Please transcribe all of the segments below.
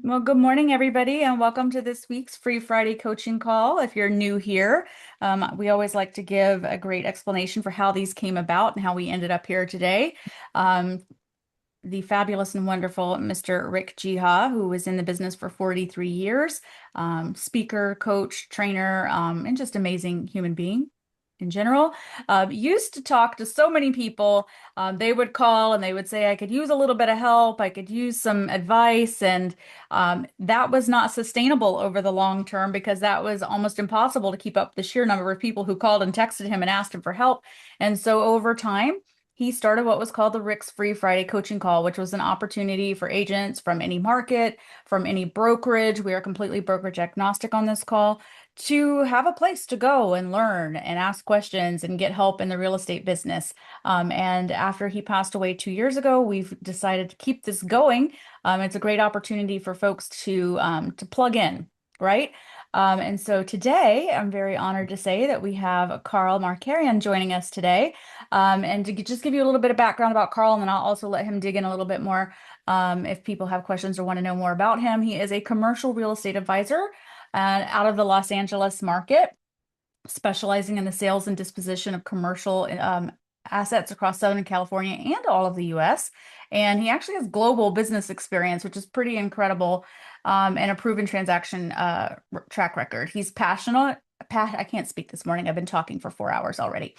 Well, good morning, everybody, and welcome to this week's Free Friday coaching call. If you're new here, we always like to give a great explanation for how these came about and how we ended up here today. Um, the fabulous and wonderful Mr. Rick Jiha, who was in the business for 43 years, speaker, coach, trainer, and just amazing human being in general. Used to talk to so many people. They would call and they would say, I could use a little bit of help. I could use some advice. And that was not sustainable over the long term because that was almost impossible to keep up the sheer number of people who called and texted him and asked him for help. And so over time, he started what was called the Rick's Free Friday Coaching Call, which was an opportunity for agents from any market, from any brokerage. We are completely brokerage agnostic on this call to have a place to go and learn and ask questions and get help in the real estate business. And after he passed away 2 years ago, we've decided to keep this going. It's a great opportunity for folks to plug in, right? And so today, I'm very honored to say that we have Karl Markarian joining us today. And to just give you a little bit of background about Karl, and then I'll also let him dig in a little bit more if people have questions or want to know more about him. He is a commercial real estate advisor out of the Los Angeles market, specializing in the sales and disposition of commercial assets across Southern California and all of the US. And he actually has global business experience, which is pretty incredible, and a proven transaction track record. He's passionate. I can't speak this morning. I've been talking for 4 hours already.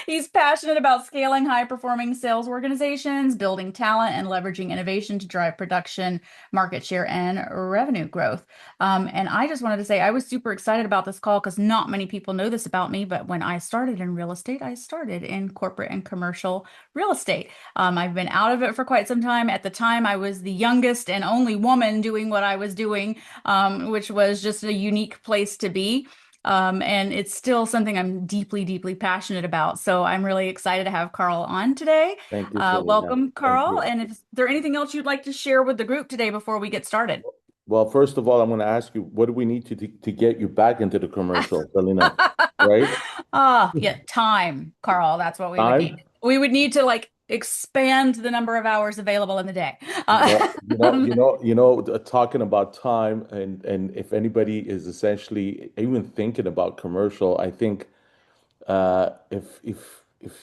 He's passionate about scaling high-performing sales organizations, building talent, and leveraging innovation to drive production, market share, and revenue growth. And I just wanted to say I was super excited about this call because not many people know this about me, but when I started in real estate, I started in corporate and commercial real estate. I've been out of it for quite some time. At the time, I was the youngest and only woman doing what I was doing, which was just a unique place to be. And it's still something I'm deeply, deeply passionate about. So I'm really excited to have Karl on today. Thank you, Selena. Welcome, Thank Karl. you. And is there anything else you'd like to share with the group today before we get started? Well, first of all, I'm going to ask you, what do we need to get you back into the commercial, Selena? Right? Yeah, time, Karl. That's what we would need. Time? We would need to like expand the number of hours available in the day. Well, talking about time and if anybody is essentially even thinking about commercial, I think if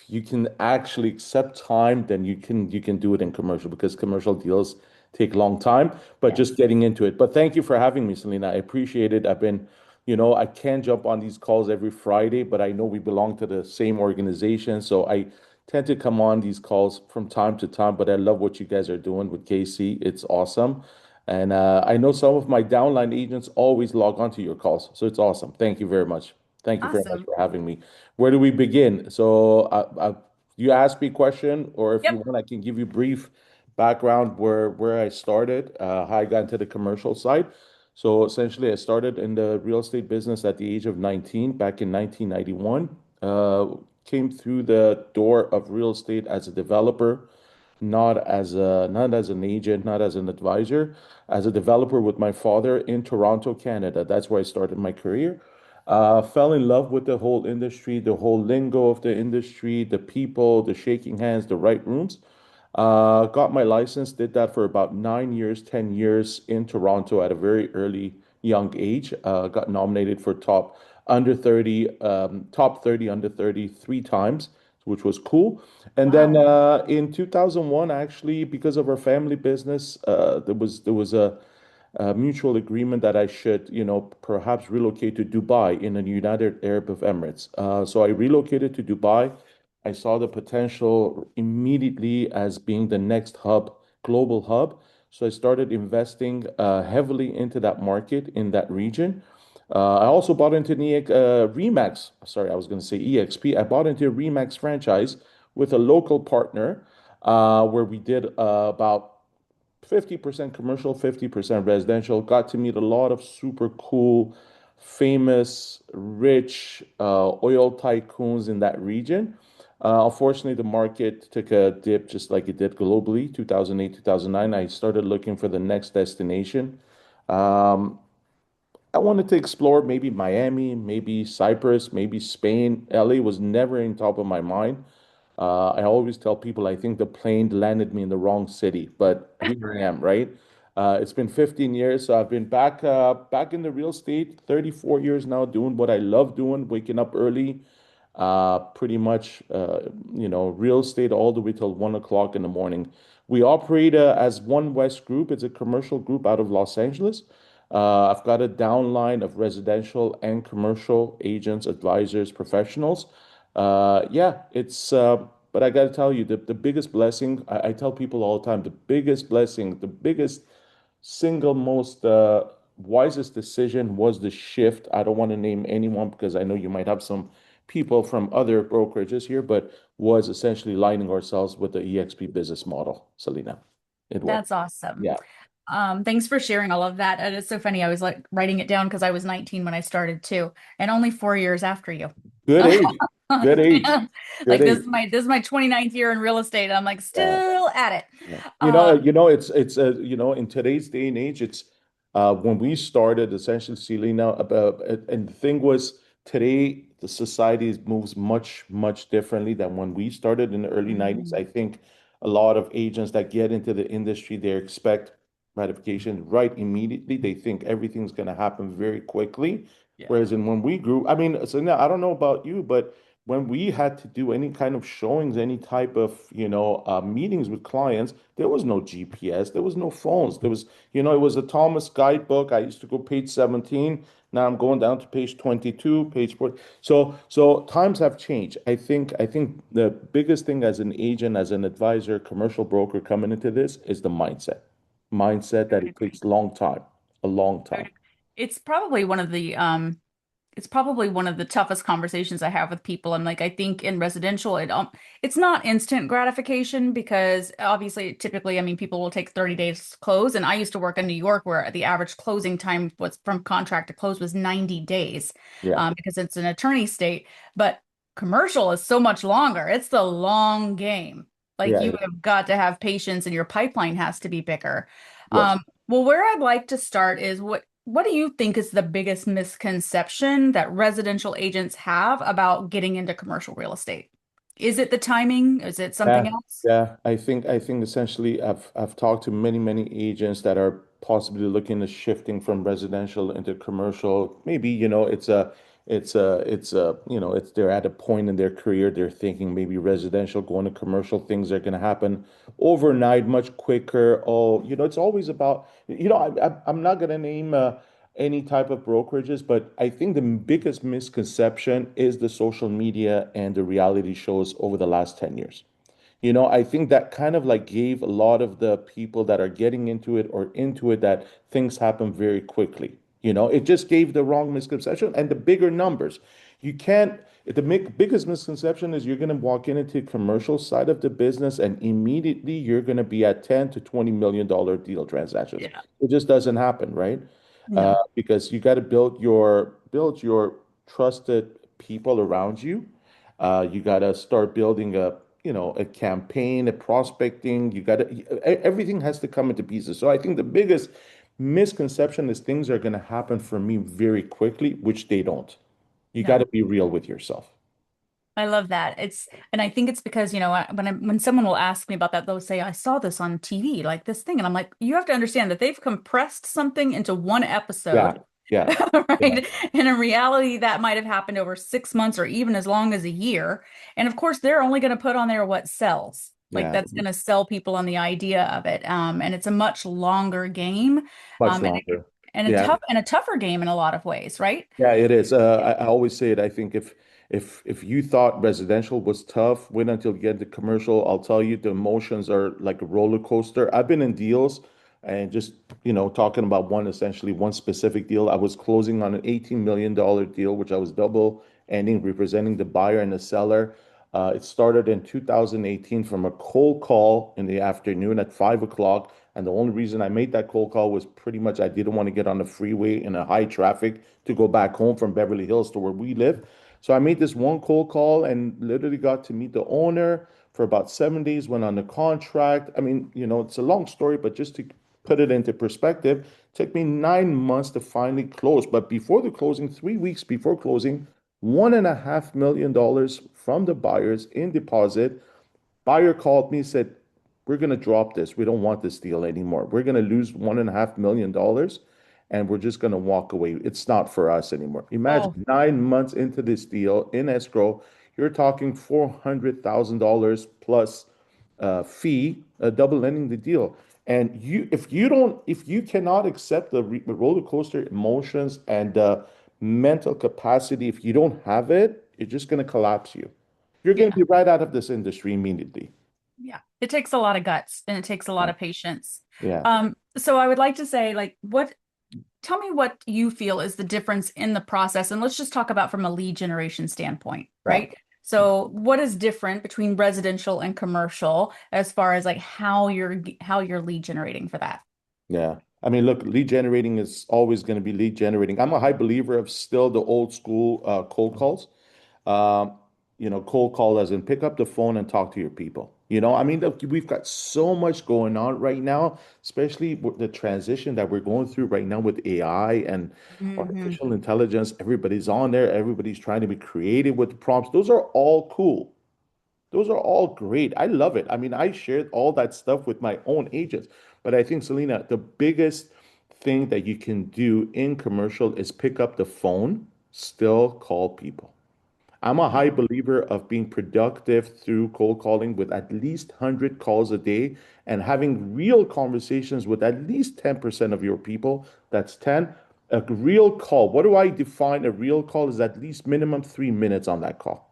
you can actually accept time, then you can do it in commercial because commercial deals take a long time, but Yes. just getting into it. But thank you for having me, Selena. I appreciate it. I can't jump on these calls every Friday, but I know we belong to the same organization, so I tend to come on these calls from time to time. But I love what you guys are doing with KC. It's awesome. And I know some of my downline agents always log on to your calls, so it's awesome. Thank you very much. Thank you very much Awesome. for having me. Where do we begin? So, you asked me a question, or if you Yep. want, I can give you brief background where I started, how I got into the commercial side. So, essentially, I started in the real estate business at the age of 19, back in 1991. Came through the door of real estate as a developer, not as an agent, not as an advisor, as a developer with my father in Toronto, Canada. That's where I started my career. Fell in love with the whole industry, the whole lingo of the industry, the people, the shaking hands, the right rooms. Got my license, did that for about 9 years, 10 years in Toronto at a very early, young age. Got nominated for top 30 under 30 3 times, which was cool. And then Wow. in 2001, actually, because of our family business, there was a mutual agreement that I should, perhaps relocate to Dubai in the United Arab of Emirates. So I relocated to Dubai. I saw the potential immediately as being the next hub, global hub. So I started investing heavily into that market in that region. I also bought into the Remax. Sorry, I was going to say EXP. I bought into a Remax franchise with a local partner where we did about 50% commercial, 50% residential. Got to meet a lot of super cool, famous, rich oil tycoons in that region. Unfortunately, the market took a dip just like it did globally, 2008, 2009. I started looking for the next destination. Um, I wanted to explore maybe Miami, maybe Cyprus, maybe Spain. LA was never in top of my mind. I always tell people I think the plane landed me in the wrong city, but here I am, right? It's been 15 years, so I've been back in the real estate, 34 years now, doing what I love doing, waking up early, pretty much, real estate all the way till 1 o'clock in the morning. We operate as One West Group. It's a commercial group out of Los Angeles. I've got a downline of residential and commercial agents, advisors, professionals. Yeah, but I got to tell you, the biggest blessing, I tell people all the time, the biggest blessing, the biggest single most wisest decision was the shift. I don't want to name anyone because I know you might have some people from other brokerages here, but was essentially lining ourselves with the EXP business model, Selena. It was. That's awesome. Yeah. Thanks for sharing all of that. And it's so funny. I was like writing it down because I was 19 when I started too, and only 4 years after you. Good age. Good age. Good Like age. this is my 29th year in real estate. I'm like Yeah. still at it. Yeah. Um, In today's day and age, it's when we started essentially, Selena, about and the thing was today the society moves much, much differently than when we started in the early 90s. I mhm. think a lot of agents that get into the industry, they expect gratification right immediately. They think everything's going to happen very quickly. Yeah. Whereas in when we grew, I mean, so now I don't know about you, but when we had to do any kind of showings, any type of, meetings with clients, there was no GPS, there was no phones. There was, it was a Thomas guidebook. I used to go page 17. Now I'm going down to page 22, page 40. So times have changed. I think the biggest thing as an agent, as an advisor, commercial broker coming into this is the mindset. Mindset I that would it agree. takes a long I time. would- It's probably one of the it's probably one of the toughest conversations I have with people. And like I think in residential, it's not instant gratification because obviously typically, I mean, people will take 30 days to close. And I used to work in New York where the average closing time was from contract to close was 90 days, Yeah, because it's an attorney state. But commercial is so much longer. It's the long game. Like yeah, you it is. have got to have patience and your pipeline has to be bigger. Yes. Well, where I'd like to start is what do you think is the biggest misconception that residential agents have about getting into commercial real estate? Is it the timing? Is it something Yeah, else? yeah. I think essentially I've talked to many agents that are possibly looking at shifting from residential into commercial. Maybe, it's they're at a point in their career they're thinking maybe residential going to commercial things are going to happen overnight much quicker. Oh, it's always about, I'm not going to name any type of brokerages, but I think the biggest misconception is the social media and the reality shows over the last 10 years. I think that kind of like gave a lot of the people that are getting into it or into it that things happen very quickly. It just gave the wrong misconception and the bigger numbers. You can't, biggest misconception is you're going to walk into the commercial side of the business and immediately you're going to be at 10 to $20 million deal transactions. Yeah. It just doesn't happen, right? No. Because you got to build your trusted people around you. You got to start building a campaign, a prospecting. Everything has to come into pieces. So I think the biggest misconception is things are going to happen for me very quickly, which they don't. You got to No. be real with yourself. I love that. And I think it's because, when someone will ask me about that, they'll say, I saw this on TV, like this thing. And I'm like, you have to understand that they've compressed something into one Yeah, episode, yeah, yeah, right? And in reality, that might have happened over 6 months or even as long as a year. And of course, they're only going to put on there what sells. Like yeah. that's going to sell people on the idea of it. And it's a much longer game, Much um, and, longer. and a Yeah, tougher game in a lot of ways, right? yeah, it is. I always say it. I think if you thought residential was tough, wait until you get the commercial. I'll tell you, the emotions are like a roller coaster. I've been in deals and just, talking about essentially one specific deal. I was closing on an $18 million deal, which I was double ending, representing the buyer and the seller. It started in 2018 from a cold call in the afternoon at 5 o'clock. And the only reason I made that cold call was pretty much I didn't want to get on the freeway in a high traffic to go back home from Beverly Hills to where we live. So I made this one cold call and literally got to meet the owner for about 7 days, went on the contract. I mean, it's a long story, but just to put it into perspective, it took me 9 months to finally close. But before the closing, 3 weeks before closing, $1.5 million from the buyers in deposit. Buyer called me, said, we're going to drop this. We don't want this deal anymore. We're going to lose $1.5 million and we're just going to walk away. It's not for us anymore. Oh, Imagine 9 months into this deal in escrow, you're talking $400,000 plus fee, double ending the deal. And if you cannot accept the roller coaster emotions and mental capacity, if you don't have it, you're just going to collapse you. You're going to yeah. be right out of this industry immediately. Yeah. It takes a lot of guts and it takes a lot Yeah. of patience. Yeah. So I would like to say, like, tell me what you feel is the difference in the process. And let's just talk about from a lead generation standpoint, Yeah. right? So what is different between residential and commercial as far as like how you're lead generating for that? Yeah. I mean, look, lead generating is always going to be lead generating. I'm a high believer of still the old school cold calls. Um, cold call as in pick up the phone and talk to your people. I mean, look, we've got so much going on right now, especially with the transition that we're going through right now with AI and Hmm. artificial intelligence. Everybody's on there. Everybody's trying to be creative with the prompts. Those are all cool. Those are all great. I love it. I mean, I shared all that stuff with my own agents. But I think, Selena, the biggest thing that you can do in commercial is pick up the phone, still call people. I'm a high believer of being productive through cold calling with at least 100 calls a day and having real conversations with at least 10% of your people. That's 10. A real call. What do I define a real call is at least minimum 3 minutes on that call.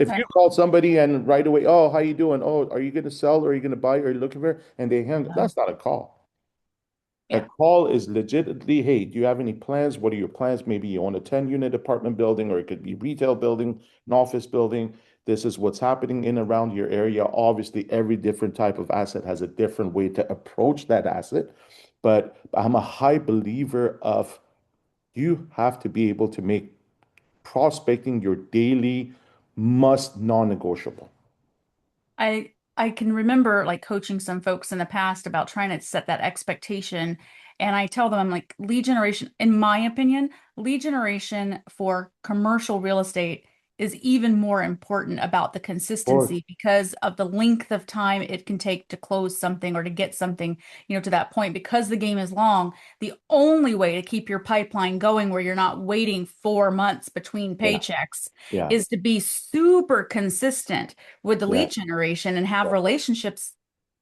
If Okay. you call somebody and right away, oh, how you doing? Oh, are you going to sell or are you going to buy? Are you looking for? And they hang, Um, that's not a call. A yeah. call is legitimately, hey, do you have any plans? What are your plans? Maybe you own a 10-unit apartment building, or it could be retail building, an office building. This is what's happening in around your area. Obviously, every different type of asset has a different way to approach that asset. But I'm a high believer of you have to be able to make prospecting your daily must non-negotiable. I can remember like coaching some folks in the past about trying to set that expectation. And I tell them, I'm like, lead generation, in my opinion, lead generation for commercial real estate is even more important about the Or consistency because of the length of time it can take to close something or to get something, to that point. Because the game is long, the only way to keep your pipeline going where you're not waiting 4 months between yeah, paychecks yeah, is to be super consistent with the yeah, lead generation and have yeah, relationships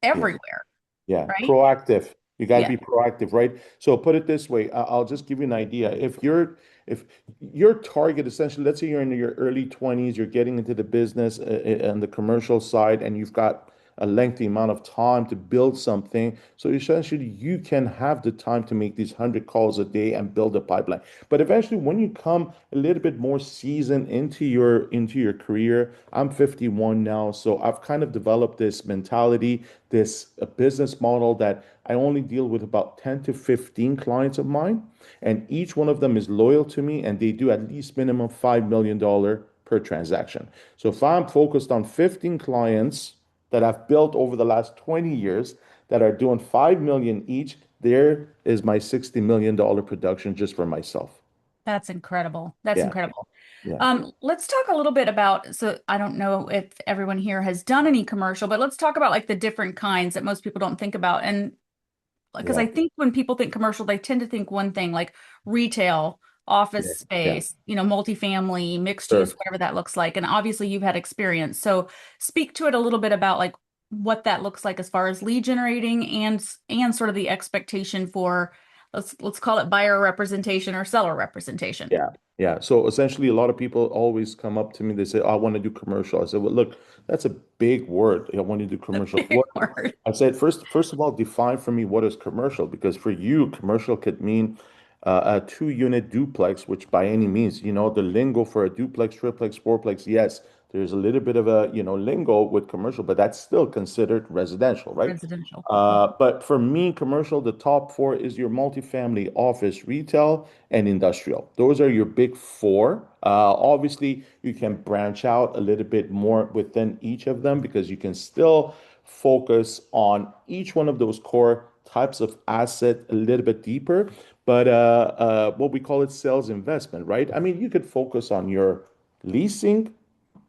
yeah. everywhere, Yeah, right? proactive. You got to Yeah, be proactive, right? So put it this way. I'll just give you an idea. If your target essentially, let's say you're in your early 20s, you're getting into the business and the commercial side, and you've got a lengthy amount of time to build something. So essentially, you can have the time to make these 100 calls a day and build a pipeline. But eventually, when you come a little bit more seasoned into your career, I'm 51 now, so I've kind of developed this mentality, this a business model that I only deal with about 10 to 15 clients of mine, and each one of them is loyal to me and they do at least minimum $5 million per transaction. So if I'm focused on 15 clients that I've built over the last 20 years that are doing 5 million each, there is my $60 million production just for myself. that's incredible. That's Yeah, incredible. yeah, Let's talk a little bit about, so I don't know if everyone here has done any commercial, but let's talk about like the different kinds that most people don't think about. And because yeah, I think when people think commercial, they tend to think one thing like retail, office yeah, yeah. space, multifamily, mixed use, Sure. whatever that looks like. And obviously you've had experience. So speak to it a little bit about like what that looks like as far as lead generating and sort of the expectation for let's call it buyer representation or seller representation. Yeah, yeah. So essentially, a lot of people always come up to me. They say, "I want to do commercial." I said, "Well, look, that's a big word. I want to do A commercial. big What?" word. I said, first of all, define for me what is commercial, because for you, commercial could mean a two-unit duplex, which by any means, the lingo for a duplex, triplex, fourplex, yes, there's a little bit of a, lingo with commercial, but that's still considered residential, right? Residential. But for me, commercial, the top four is your multifamily, office, retail, and industrial. Those are your big four. Obviously, you can branch out a little bit more within each of them because you can still focus on each one of those core types of asset a little bit deeper. But what we call it sales investment, right? I mean, you could focus on your leasing,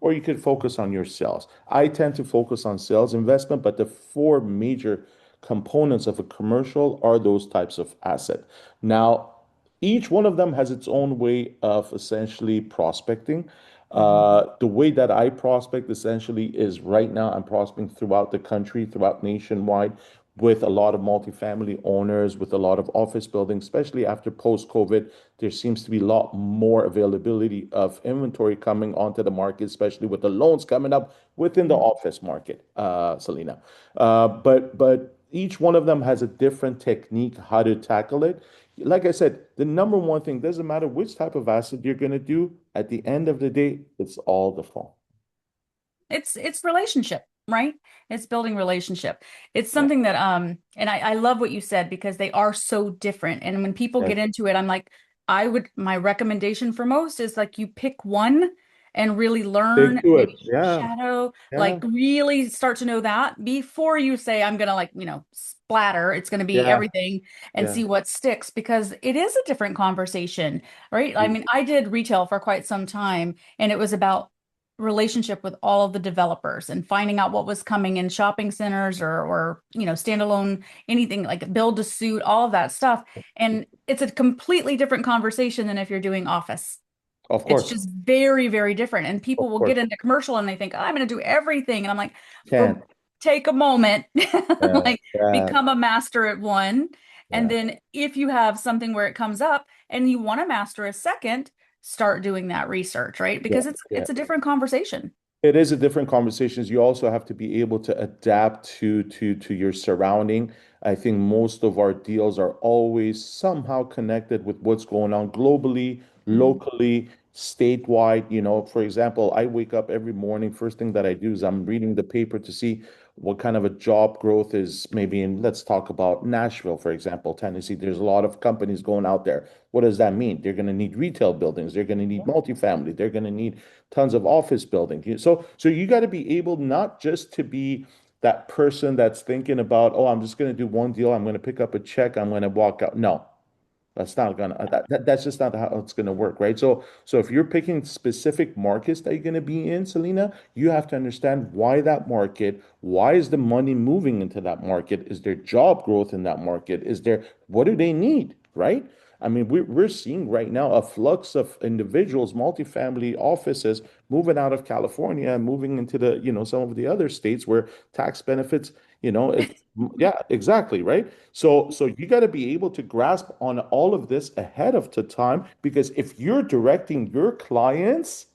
or you could focus on your sales. I tend to focus on sales investment, but the four major components of a commercial are those types of asset. Now, each one of them has its own way of essentially prospecting. The way that I prospect essentially is right now I'm prospecting throughout the country, throughout nationwide, with a lot of multifamily owners, with a lot of office buildings, especially after post-COVID. There seems to be a lot more availability of inventory coming onto the market, especially with the loans coming up within the Mhm. office market, Selena. But each one of them has a different technique how to tackle it. Like I said, the number one thing doesn't matter which type of asset you're going to do. At the end of the day, it's all the phone. It's relationship, right? It's building relationship. It's Yeah. something that and I love what you said because they are so different. And when people Yes. get into it, I'm like, my recommendation for most is like you pick one and really learn, Stick to it. maybe Yeah. shadow, like Yeah. really start to know that before you say I'm gonna like, splatter, it's gonna be Yeah. everything and Yeah. see what sticks because it is a different conversation, right? I mean, I did retail for quite some time and it was about relationship with all of the developers and finding out what was coming in shopping centers or standalone anything like build to suit all of that stuff, and it's a completely different conversation than if you're doing office. Of It's course. just very, very different. And Of people will course. get into commercial and they think, oh, I'm going to do everything. And I'm like, for Can't. take a moment, Yeah. like Yeah. become a master at one. And Yeah. then if you have something where it comes up and you want to master a second, start doing that research, right? Yeah. Because it's Yeah. it's a different conversation. It is a different conversations. You also have to be able to adapt to your surrounding. I think most of our deals are always somehow connected with what's going on globally, Mhm. locally, statewide. For example, I wake up every morning, first thing that I do is I'm reading the paper to see what kind of a job growth is maybe in, let's talk about Nashville, for example, Tennessee. There's a lot of companies going out there. What does that mean? They're going to need retail buildings. They're going to need multifamily. They're going to need tons of office building. So you got to be able not just to be that person that's thinking about, oh, I'm just going to do one deal. I'm going to pick up a check. I'm going to walk out. No, that's not gonna that's just not how it's gonna work, right? So if you're picking specific markets that you're gonna be in, Selena, you have to understand why that market, why is the money moving into that market? Is there job growth in that market? Is there what do they need, right? I mean, we're seeing right now a flux of individuals, multifamily offices moving out of California and moving into some of the other states where tax benefits, yeah, exactly, right? So you got to be able to grasp on all of this ahead of the time because if you're directing your clients,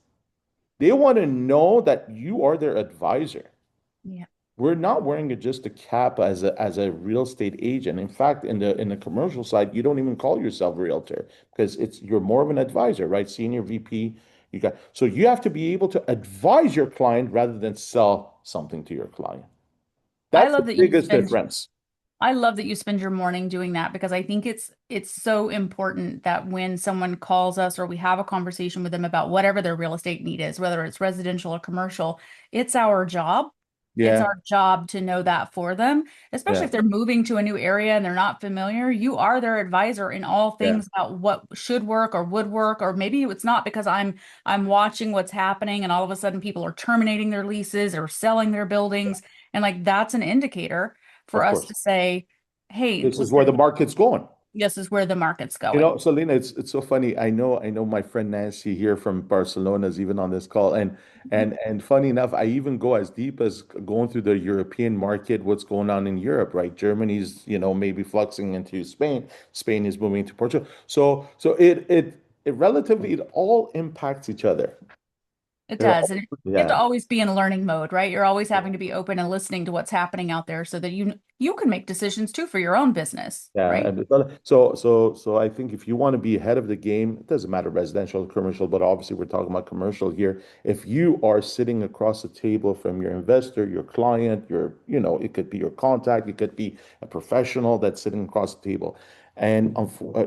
they want to know that you are their advisor. Yeah. We're not wearing just a cap as a real estate agent. In fact, in the commercial side, you don't even call yourself a realtor because you're more of an advisor, right? Senior VP. So you have to be able to advise your client rather than sell something to your client. I That's the love that you biggest spend difference. I love that you spend your morning doing that because I think it's so important that when someone calls us or we have a conversation with them about whatever their real estate need is, whether it's residential or commercial, it's our job. It's Yeah, our job to know that for them, especially yeah, if they're moving to a new area and they're not familiar. You are their advisor in all yeah, things about what should work or would work, or maybe it's not because I'm watching what's happening and all of a sudden people are terminating their leases or selling their buildings. And like that's an indicator for of us course. to say, hey, This is where the listen, market's going. this is where the market's going. Selena, it's so funny. I know my friend Nancy here from Barcelona is even on this call, and funny enough, I even go as deep as going through the European market, what's going on in Europe, right? Germany's, maybe fluxing into Spain. Spain is moving to Portugal. So it relatively it all impacts each other. It They're does. all, And you have to yeah. always be in learning mode, right? You're always having to be open and listening to what's happening out there so that you can make decisions too for your own business, Yeah, right? and so I think if you want to be ahead of the game, it doesn't matter residential or commercial, but obviously we're talking about commercial here. If you are sitting across the table from your investor, your client, it could be your contact, it could be a professional that's sitting across the table. And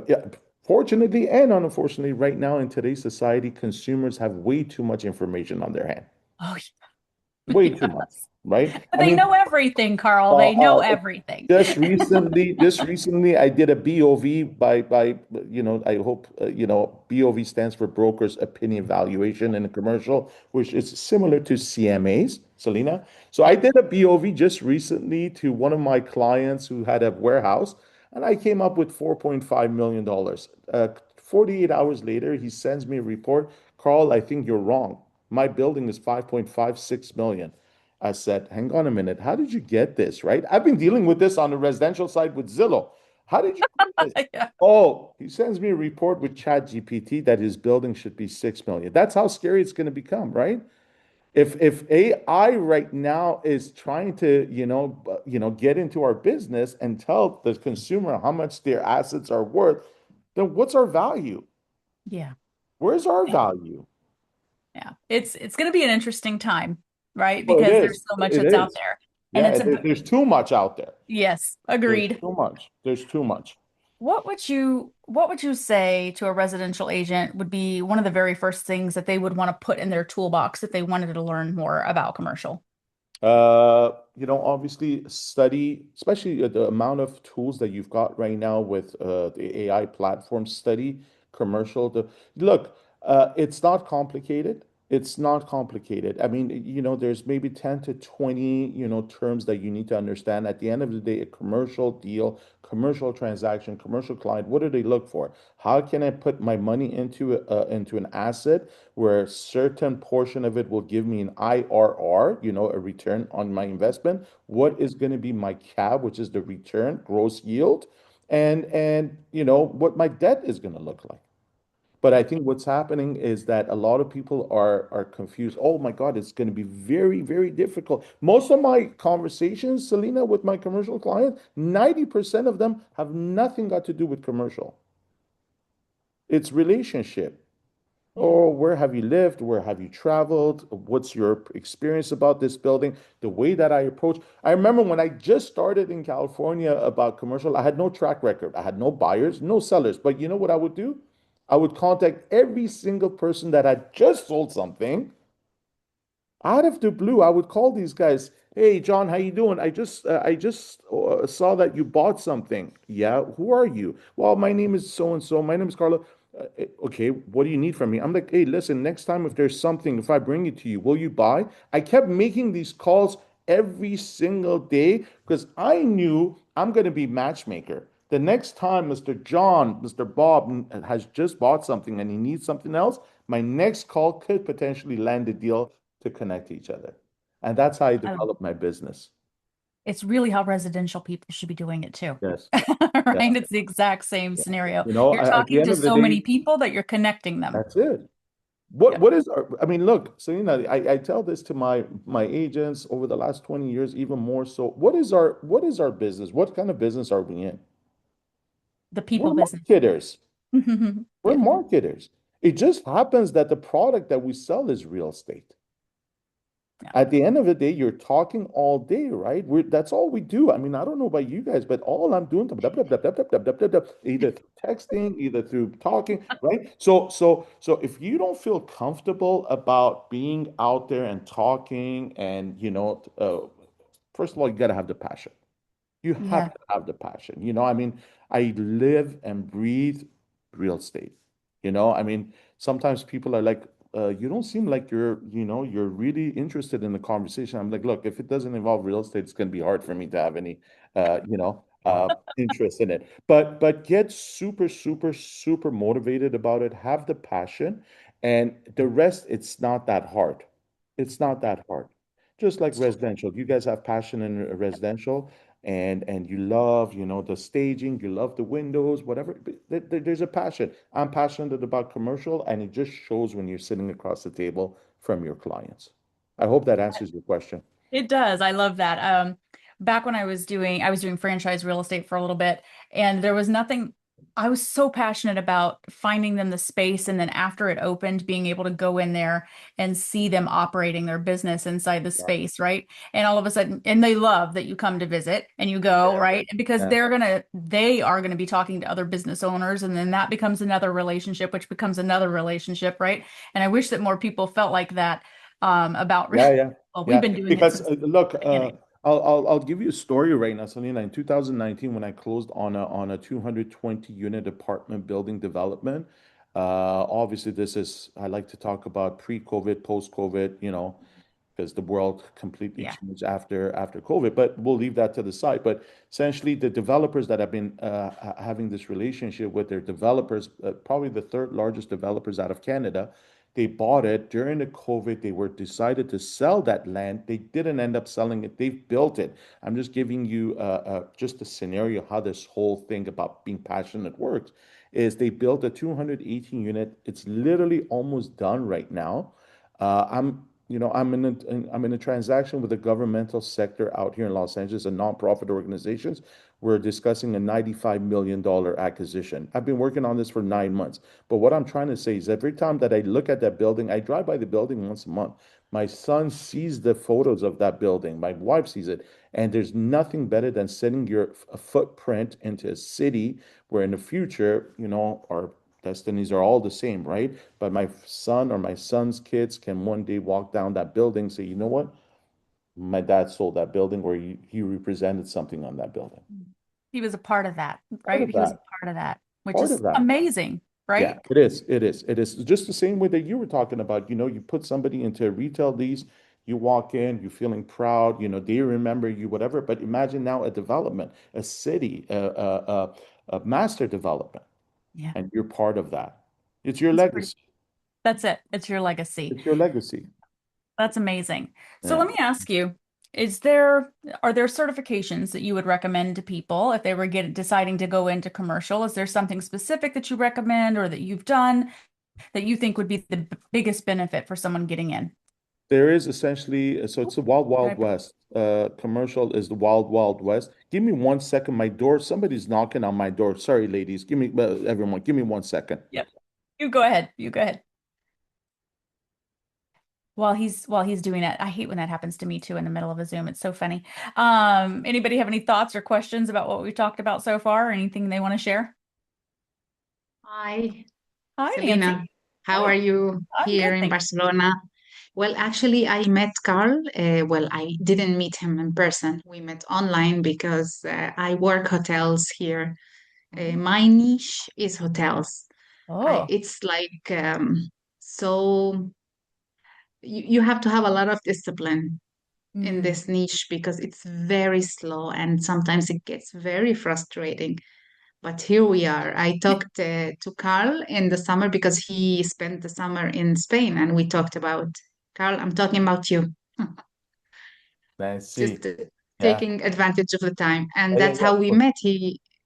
yeah, fortunately and unfortunately, right now in today's society, consumers have way too much information on their hand. Oh, yeah. way too much, Yes. right? But I they mean, know everything, Carl. uh, They know uh, everything. just recently, I did a BOV I hope, BOV stands for Broker's Opinion Valuation in a commercial, which is similar to CMAs, Selena. So I Yep. did a BOV just recently to one of my clients who had a warehouse, and I came up with $4.5 million. 48 hours later, he sends me a report. Carl, I think you're wrong. My building is 5.56 million. I said, hang on a minute. How did you get this, right? I've been dealing with this on the residential side with Zillow. How did you get this? Yeah. Oh, he sends me a report with ChatGPT that his building should be 6 million. That's how scary it's going to become, right? If AI right now is trying to, get into our business and tell the consumer how much their assets are worth, then what's our value? Yeah. Where's our value? Yeah. It's going to be an interesting time, right? Well, it Because is. there's so much It that's out is. there. And Yeah, there's too much out there. yes, There's agreed. too much. There's too much. What would you say to a residential agent would be one of the very first things that they would want to put in their toolbox if they wanted to learn more about commercial? Obviously study, especially the amount of tools that you've got right now with the AI platform, study commercial. Look, it's not complicated. It's not complicated. I mean, there's maybe 10 to 20, terms that you need to understand. At the end of the day, a commercial deal, commercial transaction, commercial client, what do they look for? How can I put my money into an asset where a certain portion of it will give me an IRR, a return on my investment? What is going to be my CAB, which is the return, gross yield, and what my debt is going to look like. But I think what's happening is that a lot of people are confused. Oh my God, it's going to be very, very difficult. Most of my conversations, Selena, with my commercial clients, 90% of them have nothing got to do with commercial. It's relationship. Yeah. Oh, where have you lived? Where have you traveled? What's your experience about this building? The way that I approach. I remember when I just started in California about commercial, I had no track record. I had no buyers, no sellers. But you know what I would do? I would contact every single person that had just sold something out of the blue. I would call these guys. Hey, John, how you doing? I just saw that you bought something. Yeah, who are you? Well, my name is so and so. My name is Carlo. Okay, what do you need from me? I'm like, hey, listen, next time if there's something, if I bring it to you, will you buy? I kept making these calls every single day because I knew I'm going to be matchmaker. The next time Mr. John, Mr. Bob has just bought something and he needs something else, my next call could potentially land a deal to connect each other. And that's how I Um, developed my business. it's really how residential people should be doing it too. Yes. Yeah. Right? It's the exact same Yeah. scenario. You're At the talking end to of the so many day, people that you're connecting them. that's it. What Yep. what is our, I mean, look, Selena, I tell this to my agents over the last 20 years, even more so. What is our business? What kind of business are we in? The We're people business. marketers. We're Yeah. marketers. It just happens that the product that we sell is real estate. Yeah. At the end of the day, you're talking all day, right? That's all we do. I mean, I don't know about you guys, but all I'm doing, either through texting, either through talking, right? So if you don't feel comfortable about being out there and talking, and first of all, you got to have the passion. You have Yeah. to have the passion. I mean, I live and breathe real estate. I mean, sometimes people are like, you don't seem like you're really interested in the conversation. I'm like, look, if it doesn't involve real estate, it's going to be hard for me to have any, interest in it. But get super, super, super motivated about it. Have the passion, and the rest, it's not that hard. It's not that hard. Just like residential, you guys have passion in residential, and you love, the staging, you love the windows, whatever. But there's a passion. I'm passionate about commercial, and it just shows when you're sitting across the table from your clients. I hope that answers your question. It does. I love that. Back when I was doing franchise real estate for a little bit, and there was nothing, I was so passionate about finding them the space, and then after it opened, being able to go in there and see them operating their business inside the Yeah. space, right? And all of a sudden, and they love that you come to visit and you go, Yeah. right? Because Yeah. they are gonna be talking to other business owners, and then that becomes another relationship, which becomes another relationship, right? And I wish that more people felt like that. about Yeah, yeah, well, we've yeah. been doing it Because since the look, beginning. I'll give you a story right now, Selena. In 2019, when I closed on a 220 unit apartment building development, obviously this is I like to talk about pre-COVID, post-COVID, because the world completely Yeah. changed after COVID. But we'll leave that to the side. But essentially, the developers that have been having this relationship with their developers, probably the third largest developers out of Canada, they bought it during the COVID. They were decided to sell that land. They didn't end up selling it. They've built it. I'm just giving you just a scenario how this whole thing about being passionate works. Is they built a 218 unit. It's literally almost done right now. I'm in a transaction with the governmental sector out here in Los Angeles, a nonprofit organizations. We're discussing a $95 million acquisition. I've been working on this for 9 months. But what I'm trying to say is every time that I look at that building, I drive by the building once a month. My son sees the photos of that building. My wife sees it. And there's nothing better than setting your a footprint into a city where in the future, our destinies are all the same, right? But my son or my son's kids can one day walk down that building, say, you know what? My dad sold that building, or he represented something on that building. He was a part of that, Part right? of He was a that. part of that, which Part of is that. amazing, Yeah, right? it is. It is. It is just the same way that you were talking about. You put somebody into a retail lease, you walk in, you're feeling proud, they remember you, whatever. But imagine now a development, a city, a master development, Yeah. and you're part of that. It's your That's pretty. legacy. That's it. It's your legacy. It's your legacy. That's amazing. So let Yeah. me ask you, is there are there certifications that you would recommend to people if they were deciding to go into commercial? Is there something specific that you recommend or that you've done that you think would be the biggest benefit for someone getting in? There is essentially, so it's the Wild Did Wild I? West. Commercial is the Wild Wild West. Give me 1 second. My door, somebody's knocking on my door. Sorry, ladies. Everyone, give me 1 second. Yep. You go ahead. You go ahead. While he's doing it, I hate when that happens to me too in the middle of a Zoom. It's so funny. Anybody have any thoughts or questions about what we've talked about so far or anything they want to share? Hi, Hi, Selena. Nancy. How Hi. are you I'm here good, in thanks. Barcelona? Well, actually, I met Karl. Well, I didn't meet him in person. We met online because I work hotels here. Mhm. My niche is hotels. Oh. It's like so you have to have a lot of discipline in Mm. this niche because it's very slow and sometimes it gets very frustrating. But here we are. I talked to Karl in the summer because he spent the summer in Spain and we talked about, Karl, I'm talking about you, Nancy. just Yeah. taking advantage of the time. And Yeah, that's yeah, how of we course. met.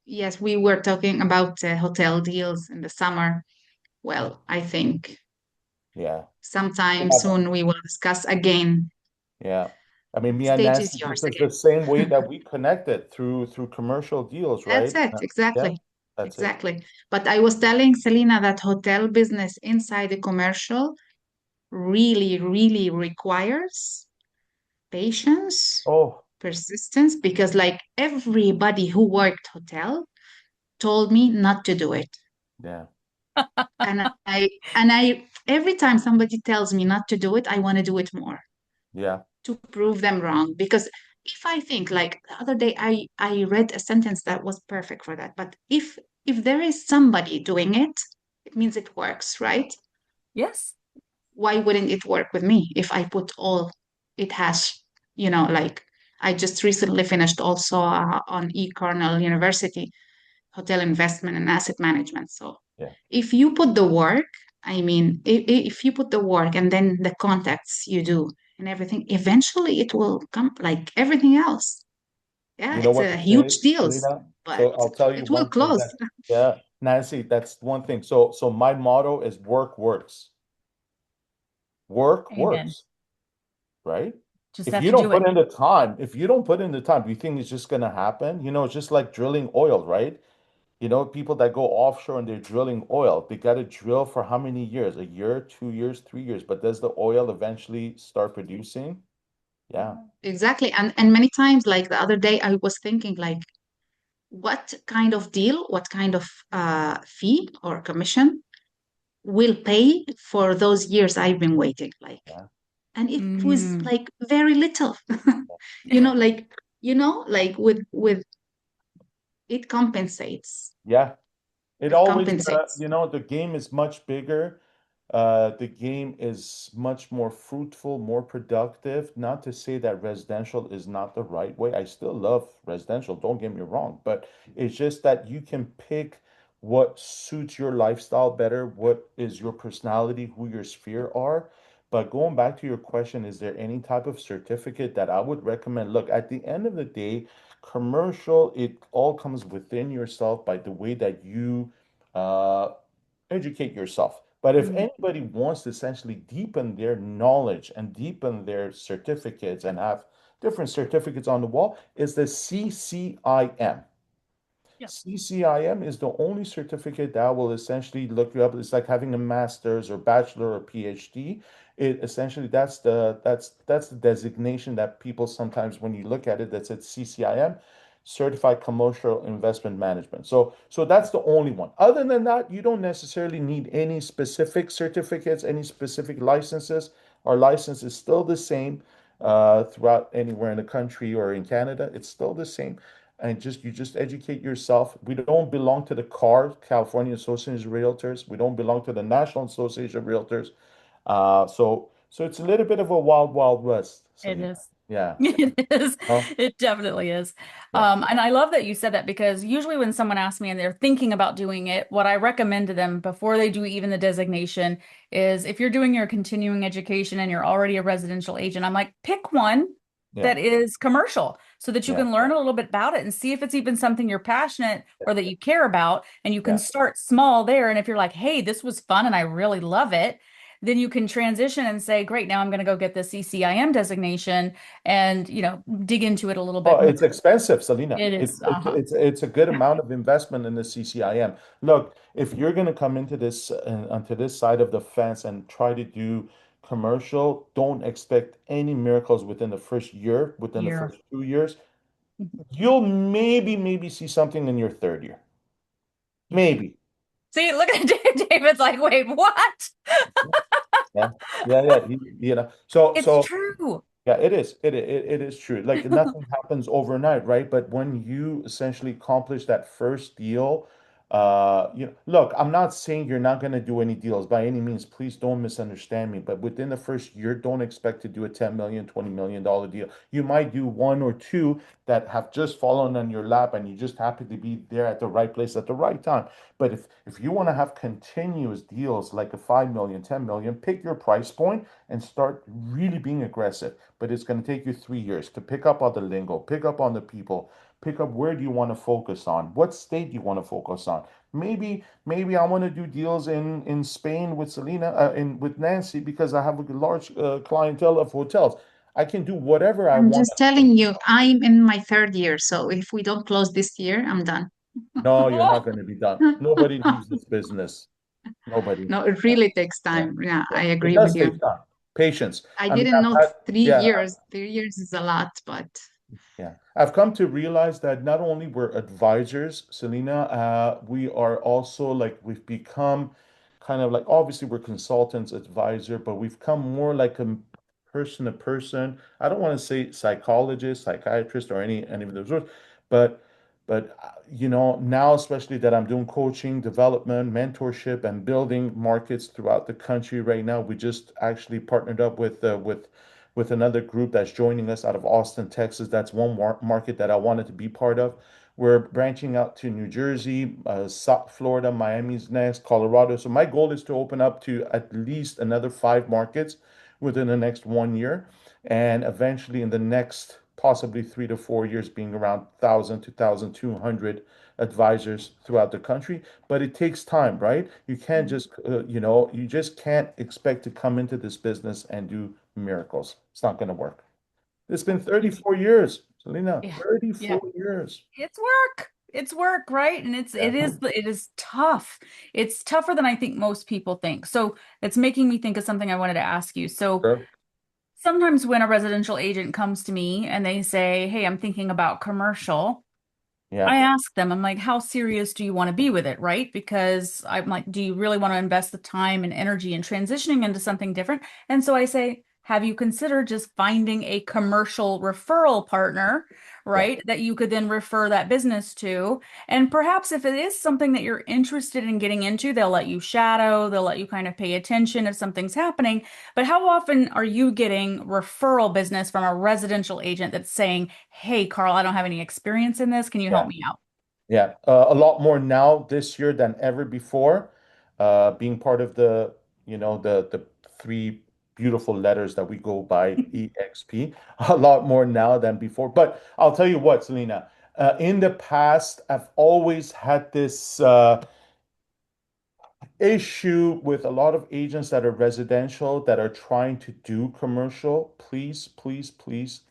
Yes, we were talking about hotel deals in the summer. Well, I think Yeah. sometime Yeah. soon we will discuss again. Yeah. I mean, me and Stage Nancy, is this yours is the again. same way that we connected through commercial deals, That's right? it, Yeah, exactly. that's it. Exactly. But I was telling Selena that hotel business inside the commercial really, really requires patience, Oh, persistence, because like everybody who worked hotel told me not to do it. yeah, And I every time somebody tells me not to do it, I want to do it more yeah. to prove them wrong. Because if I think like the other day I read a sentence that was perfect for that. But if there is somebody doing it, it means it works, right? Yes. Why wouldn't it work with me if I put all it has, like I just recently finished also on eCornell University, hotel investment and asset management. So Yeah. if you put the work, I mean, if you put the work and then the contacts you do and everything, eventually it will come like everything else. Yeah, You know it's what a to huge say, deals, Selena? but So I'll tell you it will one thing close. that, yeah, Nancy, that's one thing. So my motto is work works. Work Amen. works, right? Just If have you to don't do put it. in the time, if you don't put in the time, do you think it's just gonna happen? It's just like drilling oil, right? People that go offshore and they're drilling oil, they got to drill for how many years? A year, 2 years, 3 years. But does the oil eventually start producing? Yeah, Exactly. And many times, like the other day, I was thinking like, what kind of deal, what kind of fee or commission will pay for those years I've been waiting? Like, yeah, and it was Mm. like very little. Like like with it compensates. Yeah. It It always, compensates. the game is much bigger. The game is much more fruitful, more productive. Not to say that residential is not the right way. I still love residential, don't get me wrong, but it's just that you can pick what suits your lifestyle better, what is your personality, who your sphere are. But going back to your question, is there any type of certificate that I would recommend? Look, at the end of the day, commercial, it all comes within yourself by the way that you uh, educate yourself. But if Mm. anybody wants to essentially deepen their knowledge and deepen their certificates and have different certificates on the wall, is the CCIM. Yep. CCIM is the only certificate that will essentially look you up. It's like having a master's or bachelor or PhD. It essentially that's the designation that people sometimes when you look at it that says CCIM, Certified Commercial Investment Management. So that's the only one. Other than that, you don't necessarily need any specific certificates, any specific licenses. Our license is still the same throughout anywhere in the country or in Canada. It's still the same and just you just educate yourself. We don't belong to the CAR, California Association of Realtors. We don't belong to the National Association of Realtors. So it's a little bit of a wild, wild west, It Selena. is. Yeah. It is. Oh, It definitely is. yeah. And I love that you said that because usually when someone asks me and they're thinking about doing it, what I recommend to them before they do even the designation is if you're doing your continuing education and you're already a residential agent, I'm like, pick one Yeah. that is commercial so that you Yeah. can learn a little bit about it and see if it's even something you're passionate or that you care about. And you can Yeah. start small there. And if you're like, hey, this was fun and I really love it, then you can transition and say, great, now I'm going to go get the CCIM designation and, dig into it a little Oh, bit more. it's expensive, Selena. It It's is. it's Uh-huh. it's it's a good amount of investment in the CCIM. Look, if you're going to come into this onto this side of the fence and try to do commercial, don't expect any miracles within the first year, within the Year. first 2 years. You'll maybe see something in your third year. Yeah. Maybe. See, look at David's like, wait, what? Yeah. Yeah. So It's so true. yeah, it is. It is true. Like nothing happens overnight, right? But when you essentially accomplish that first deal, look, I'm not saying you're not going to do any deals by any means. Please don't misunderstand me. But within the first year, don't expect to do a 10 million, $20 million deal. You might do one or two that have just fallen on your lap and you just happen to be there at the right place at the right time. But if you want to have continuous deals like a 5 million, 10 million, pick your price point and start really being aggressive. But it's going to take you 3 years to pick up on the lingo, pick up on the people, pick up where do you want to focus on, what state do you want to focus on. Maybe I want to do deals in Spain with Selena, in with Nancy because I have a large clientele of hotels. I can do whatever I I'm want. just telling you, I'm in my third year. So if we don't close this year, I'm done. No, you're not going to be done. Nobody leaves this business. Nobody. No, it Yeah, really takes yeah, time. Yeah, yeah. I It agree with does you. take time, patience. I I mean, didn't know I've had, three yeah, years. 3 years is a lot, but yeah, I've come to realize that not only we're advisors, Selena, we are also like we've become kind of like obviously we're consultants, advisor, but we've come more like a person to person. I don't want to say psychologist, psychiatrist, or any of those words, but now especially that I'm doing coaching, development, mentorship, and building markets throughout the country right now. We just actually partnered up with another group that's joining us out of Austin, Texas. That's one market that I wanted to be part of. We're branching out to New Jersey, South Florida, Miami's next, Colorado. So my goal is to open up to at least another 5 markets within the next 1 year, and eventually in the next possibly 3 to 4 years, being around 1,000 to 1,200 advisors throughout the country. But it takes time, right? You can't just, you just can't expect to come into this business and do miracles. It's not going to work. It's been You- 34 years, Selena, yeah. Yeah. 34 years. It's work. It's work, right? And Yeah, it is tough. It's tougher than I think most people think. So it's making me think of something I wanted to ask you. So sure. sometimes when a residential agent comes to me and they say, hey, I'm thinking about commercial, I Yeah, ask them, I'm like, how serious do you want to be with it, right? Because I'm like, do you really want to invest the time and energy in transitioning into something different? And so I say, have you considered just finding a commercial referral partner, Yeah. right, that you could then refer that business to? And perhaps if it is something that you're interested in getting into, they'll let you shadow, they'll let you kind of pay attention if something's happening. But how often are you getting referral business from a residential agent that's saying, "Hey, Karl, I don't have any experience in this. Can you help Yeah. me out?" Yeah, a lot more now this year than ever before. Being part of the, the three beautiful letters that we go by EXP, a lot more now than before. But I'll tell you what, Selena, in the past, I've always had this issue with a lot of agents that are residential that are trying to do commercial. Please, please, please,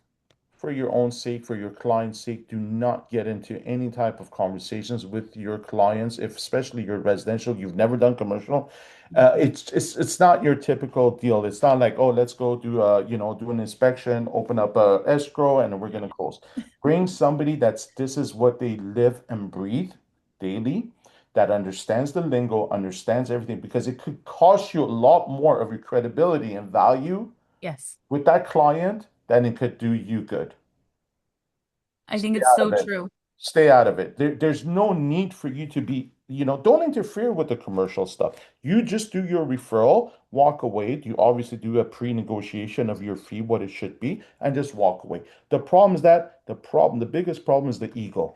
for your own sake, for your client's sake, do not get into any type of conversations with your clients, if especially your residential, you've never done commercial. It's not your typical deal. It's not like, oh, let's go do do an inspection, open up a escrow, and we're gonna close. Bring somebody this is what they live and breathe daily, that understands the lingo, understands everything, because it could cost you a lot more of your credibility and value Yes. with that client than it could do you good. I think Stay it's out so of it. true. Stay out of it. There's no need for you to be, don't interfere with the commercial stuff. You just do your referral, walk away. You obviously do a pre-negotiation of your fee, what it should be, and just walk away. The biggest problem is the ego.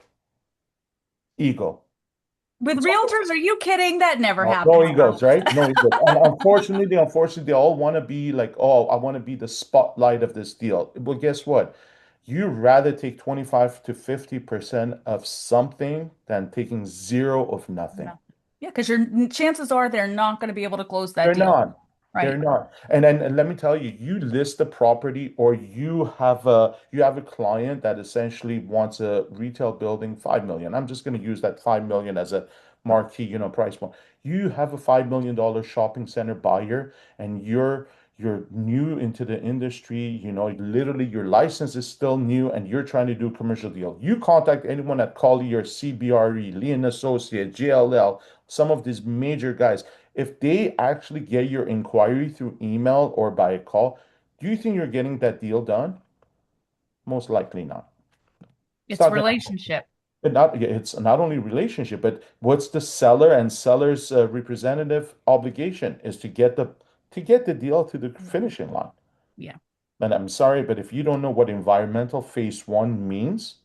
Ego. With It's all realtors, are you kidding? That never no, no happens, egos, Karl. right? No egos. And unfortunately, they all want to be like, oh, I want to be the spotlight of this deal. Well, guess what? You rather take 25 to 50% of something than taking zero of nothing. No. Yeah, because your chances are they're not going to be able to close that They're deal, not. They're right? not. And then and let me tell you, you list the property or you have a client that essentially wants a retail building 5 million. I'm just going to use that 5 million as a marquee, price point. You have a $5 million shopping center buyer and you're new into the industry, literally your license is still new and you're trying to do a commercial deal. You contact anyone at Collier, CBRE, Lee and Associate, JLL, some of these major guys. If they actually get your inquiry through email or by a call, do you think you're getting that deal done? Most likely not. It's It's not gonna happen. relationship. It's not only relationship, but what's the seller and seller's representative obligation is to get the deal to the finishing line. Yeah. And I'm sorry, but if you don't know what environmental phase one means,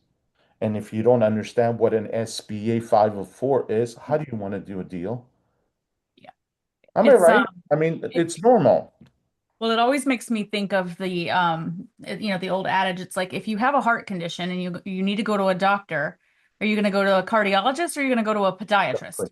and if you don't understand what an SBA 504 is, how do you want to do a deal? Yeah. Am I It's right? I mean, it's normal. well, it always makes me think of the the old adage. It's like if you have a heart condition and you need to go to a doctor, are you going to go to a cardiologist or are you going to go to a Exactly. podiatrist?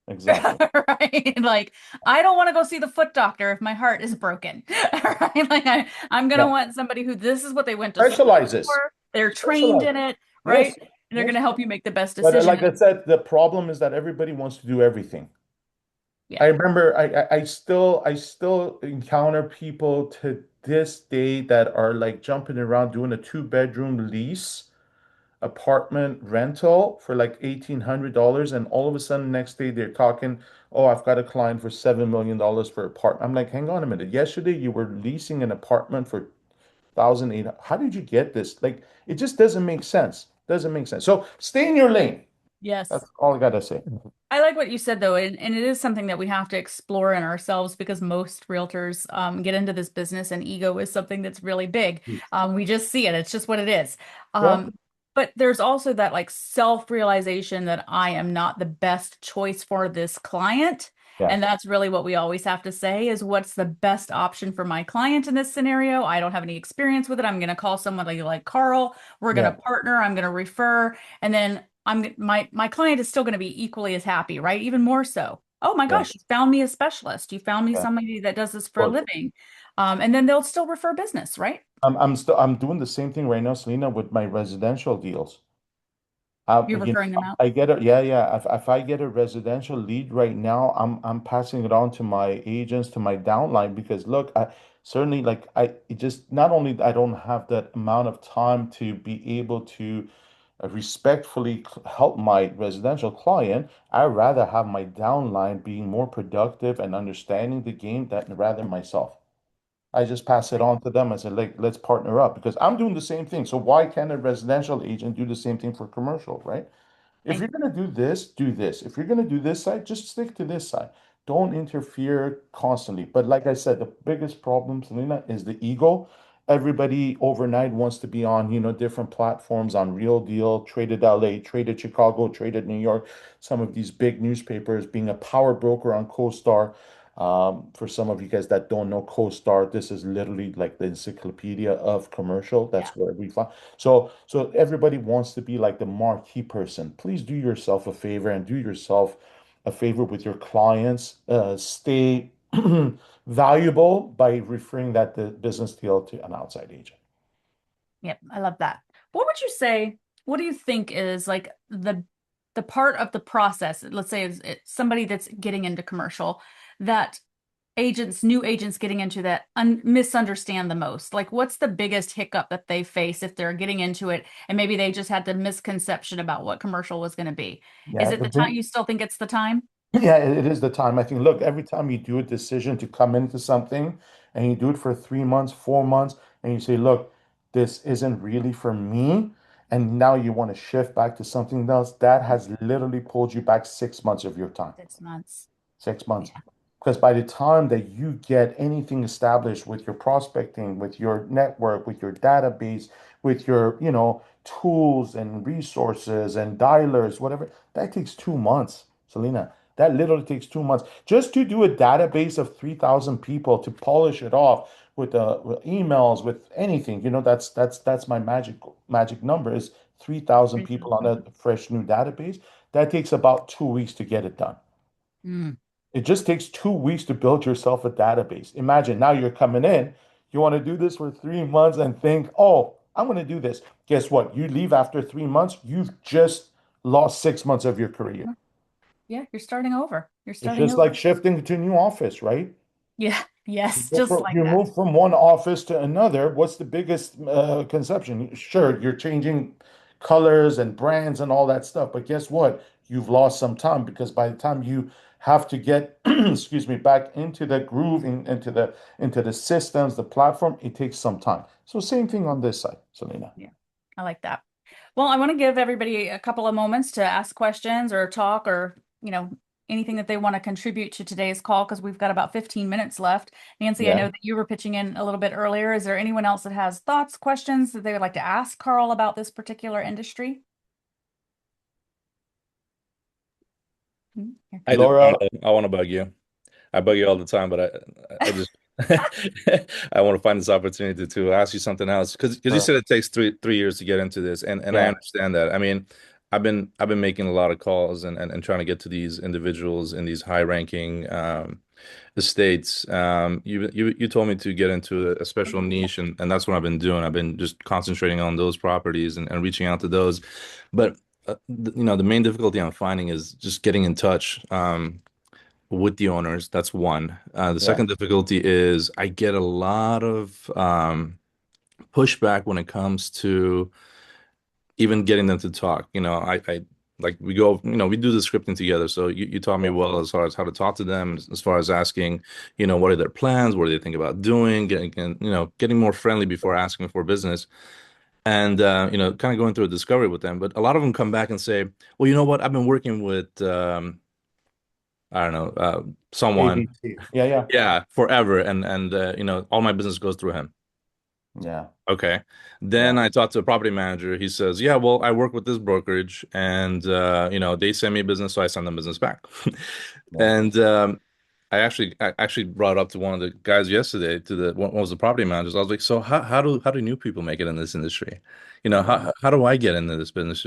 Exactly. Right? Like I don't want to go see the foot doctor if my heart is broken. Right? Like I'm gonna Yeah. want somebody who this is what they went to school Specializes. for. They're trained Specialize. in it, right? Yes. And they're Yes. gonna help you make the best But decision. like I said, the problem is that everybody wants to do everything. I Yeah. remember I still encounter people to this day that are like jumping around doing a two-bedroom lease apartment rental for like $1,800 and all of a sudden next day they're talking, oh, I've got a client for $7 million for apartment. I'm like, hang on a minute. Yesterday you were leasing an apartment for 1,800. How did you get this? Like, it just doesn't make sense. Doesn't make sense. So stay in your lane. Yes. That's all I gotta say. I like what you said though, and it is something that we have to explore in ourselves because most realtors get into this business and ego is something that's really big. We just see it. It's just what it is. Yeah, But there's also that like self-realization that I am not the best choice for this client. yeah, And that's really what we always have to say is what's the best option for my client in this scenario. I don't have any experience with it. I'm going to call somebody like Karl. We're going to yeah, partner. I'm going to refer. And then my client is still going to be equally as happy, right? Even more so. Oh my yeah, gosh, you found me a specialist. You found me yeah. Of somebody that does this for a course. living. And then they'll still refer business, right? I'm doing the same thing right now, Selena, with my residential deals. You're referring them out. I get it. Yeah, yeah. If I get a residential lead right now, I'm passing it on to my agents, to my downline, because look, I certainly like it just not only I don't have that amount of time to be able to respectfully help my residential client, I rather have my downline being more productive and understanding the game than rather myself. I just pass it on to them. I said, like, let's partner up because I'm doing the same thing. So why can't a residential agent do the same thing for commercial, right? If I you're going to do this, do this. If you're going to do this side, just stick to this side. Don't interfere constantly. But like I said, the biggest problem, Selena, is the ego. Everybody overnight wants to be on, different platforms on Real Deal, Traded LA, Traded Chicago, Traded New York, some of these big newspapers, being a power broker on CoStar. For some of you guys that don't know CoStar, this is literally like the encyclopedia of commercial. yeah. That's where we find. So everybody wants to be like the marquee person. Please do yourself a favor and do yourself a favor with your clients. Stay valuable by referring the business deal to an outside agent. Yep, I love that. What would you say, what do you think is like the part of the process, let's say it's somebody that's getting into commercial that new agents getting into that misunderstand the most? Like what's the biggest hiccup that they face if they're getting into it and maybe they just had the misconception about what commercial was going to be? Is Yeah, it the time you still think it's the time? yeah, it is the time. I think, look, every time you do a decision to come into something and you do it for 3 months, 4 months, and you say, look, this isn't really for me, and now you want to shift back to something else, that has literally pulled you back 6 months of your time. 6 months. 6 months. Yeah. Because by the time that you get anything established with your prospecting, with your network, with your database, with your, tools and resources and dialers, whatever, that takes 2 months, Selena. That literally takes 2 months. Just to do a database of 3,000 people to polish it off with emails, with anything, that's my magic number is 3,000 people on a fresh new database. That takes about 2 weeks to get it done. Mm. It just takes 2 weeks to build yourself a database. Imagine now you're coming in, you want to do this for 3 months and think, oh, I'm going to do this. Guess what? You leave after 3 months, you've just lost 6 months of your career. Yeah, you're starting over. You're It's starting just over. like shifting to a new office, right? Yeah, yes, just like You that. move from one office to another. What's the biggest conception? Sure, you're changing colors and brands and all that stuff, but guess what? You've lost some time because by the time you have to get, excuse me, back into the groove, into the systems, the platform, it takes some time. So same thing on this side, Selena. Yeah, I like that. Well, I want to give everybody a couple of moments to ask questions or talk or, anything that they want to contribute to today's call because we've got about 15 minutes left. Nancy, I know Yeah. that you were pitching in a little bit earlier. Is there anyone else that has thoughts, questions that they would like to ask Karl about this particular industry? Hmm, I do. Laura, I want to bug you. I bug you all the time, but I just I want to find this opportunity to ask you something else because you sure. said it takes three years to get into this, and I Yeah. understand that. I mean, I've been making a lot of calls and trying to get to these individuals in these high ranking estates. You told me to get into a special niche, and that's what I've been doing. I've been just concentrating on those properties and reaching out to those, but. The main difficulty I'm finding is just getting in touch. With the owners. That's one. The Yeah. second difficulty is I get a lot of pushback when it comes to even getting them to talk. I like we go, we do the scripting together. So you taught me Yeah. well as far as how to talk to them, as far as asking, what are their plans, what do they think about doing, getting more friendly before asking for business. And kind of going through a discovery with them. But a lot of them come back and say, well, you know what? I've been working with I don't know, someone. ABC. Yeah. Yeah. Yeah, forever, and all my business goes through him. Yeah. Okay. Then Yeah. I talked to a property manager. He says, "Yeah, well, I work with this brokerage, and they send me business, so I send them business back." Yeah. And I actually brought up to one of the guys yesterday, to the one was the property managers. I was like, "So how do new people make it in this industry? Yeah. How do I get into this business?"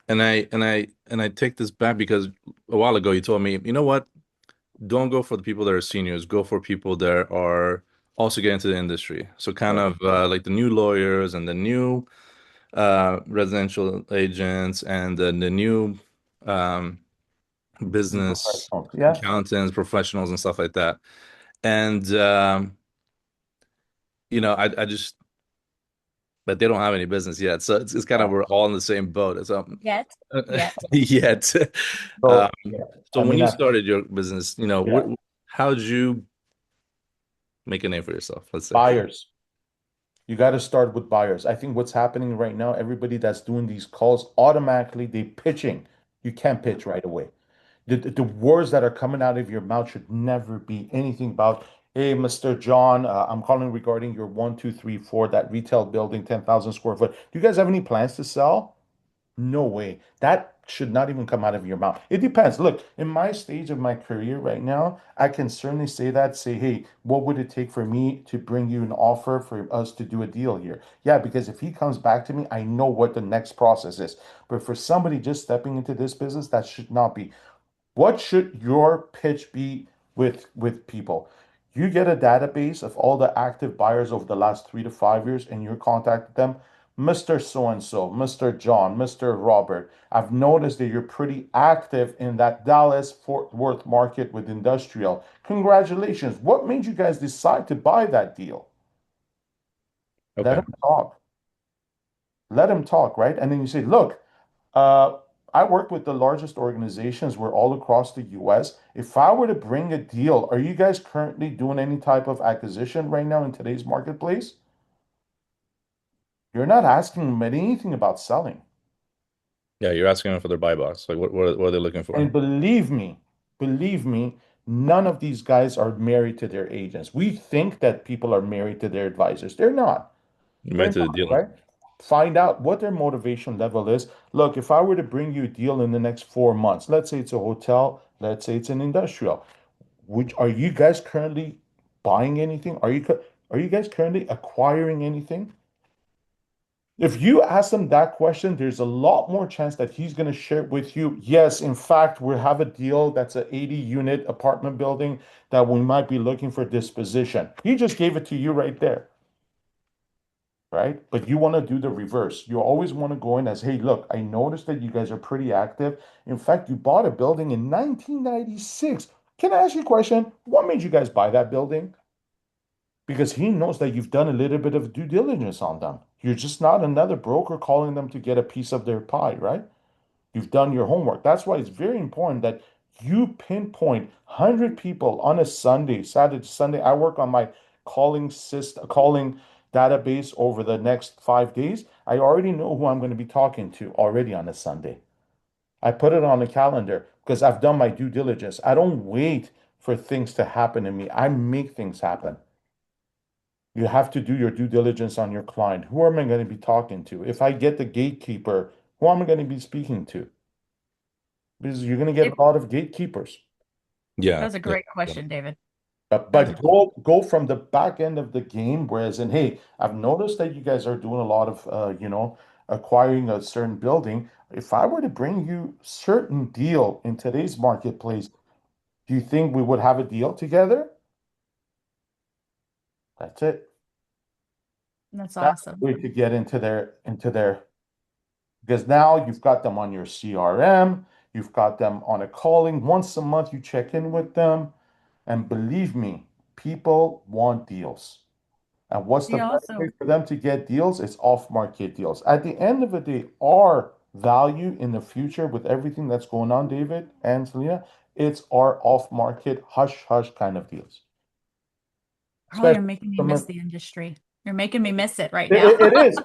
And I take this back because a while ago you told me, you know what? Don't go for the people that are seniors. Go for people that are also getting into the industry. So kind Yeah. of like the new lawyers and the new residential agents and the new um, New business professionals. Yeah. accountants, professionals, and stuff like that. And I just, but they don't have any business yet. So it's kind of Yeah. we're all in the same boat. So Yet, yet. yet. Um, So, yeah. so I when mean, you started your business, yeah. how did you Make a name for yourself, let's say. Buyers. You got to start with buyers. I think what's happening right now, everybody that's doing these calls, automatically they pitching. You can't pitch right away. The words that are coming out of your mouth should never be anything about, hey, Mr. John, I'm calling regarding your 1, 2, 3, 4, that retail building, 10,000 square foot. Do you guys have any plans to sell? No way. That should not even come out of your mouth. It depends. Look, in my stage of my career right now, I can certainly say that, say, hey, what would it take for me to bring you an offer for us to do a deal here? Yeah, because if he comes back to me, I know what the next process is. But for somebody just stepping into this business, that should not be. What should your pitch be with people? You get a database of all the active buyers over the last 3 to 5 years, and you contact them. Mr. So and so, Mr. John, Mr. Robert, I've noticed that you're pretty active in that Dallas Fort Worth market with industrial. Congratulations. What made you guys decide to buy that deal? Let Okay. them talk. Let them talk, right? And then you say, look, uh, I work with the largest organizations. We're all across the US. If I were to bring a deal, are you guys currently doing any type of acquisition right now in today's marketplace? You're not asking them anything about selling. Yeah, you're asking them for their buy box. Like what are they looking And for? believe me, none of these guys are married to their agents. We think that people are married to their advisors. They're not. You They're made to the not, deal. right? Find out what their motivation level is. Look, if I were to bring you a deal in the next 4 months, let's say it's a hotel, let's say it's an industrial, which are you guys currently buying anything? Are you guys currently acquiring anything? If you ask him that question, there's a lot more chance that he's going to share with you. Yes, in fact, we have a deal that's an 80 unit apartment building that we might be looking for disposition. He just gave it to you right there, right? But you want to do the reverse. You always want to go in as, hey, look, I noticed that you guys are pretty active. In fact, you bought a building in 1996. Can I ask you a question? What made you guys buy that building? Because he knows that you've done a little bit of due diligence on them. You're just not another broker calling them to get a piece of their pie, right? You've done your homework. That's why it's very important that you pinpoint 100 people on a Sunday, Saturday, Sunday. I work on my calling database over the next 5 days. I already know who I'm going to be talking to already on a Sunday. I put it on the calendar because I've done my due diligence. I don't wait for things to happen to me. I make things happen. You have to do your due diligence on your client. Who am I going to be talking to? If I get the gatekeeper, who am I going to be speaking to? Because you're going to get a lot of gatekeepers. Yeah. That's a Yeah. great question, David. That's a But go from the back end of the game, whereas in, hey, I've noticed that you guys are doing a lot of acquiring a certain building. If I were to bring you certain deal in today's marketplace, do you think we would have a deal together? That's it. that's That's awesome. the way to get into their because now you've got them on your CRM, you've got them on a calling. Once a month, you check in with them. And believe me, people want deals. And what's the We best way also for them to get deals? It's off-market deals. At the end of the day, our value in the future with everything that's going on, David and Selena, it's our off-market hush hush kind of deals. Carl, Especially you're making me miss from the industry. You're making me miss it right it, now. it is.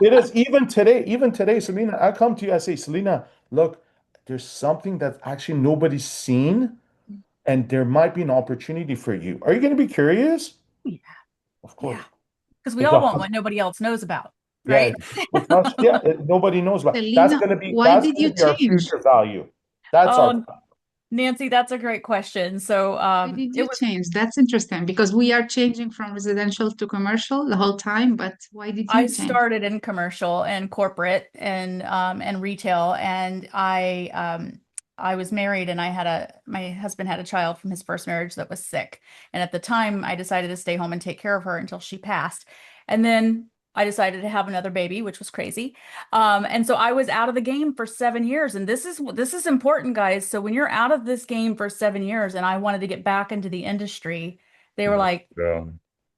It is. Even today, Selena, I come to you, I say, Selena, look, there's something that actually nobody's seen, and there might be an opportunity for you. Are you going to be curious? Yeah, Of yeah. course. Because we It's all a want what nobody else knows about, yeah, right? nobody knows about. Selena, why That's did going you to be our change? future value. That's our Oh, Nancy, that's a great question. So Why did it you was change? That's interesting because we are changing from residential to commercial the whole time, but why did I you change? started in commercial and corporate and retail, and I was married, and my husband had a child from his first marriage that was sick, and at the time I decided to stay home and take care of her until she passed, and then I decided to have another baby, which was crazy, and so I was out of the game for 7 years, and this is important, guys. So when you're out of this game for 7 years, and I wanted to get back into the industry, they were Let's like, go.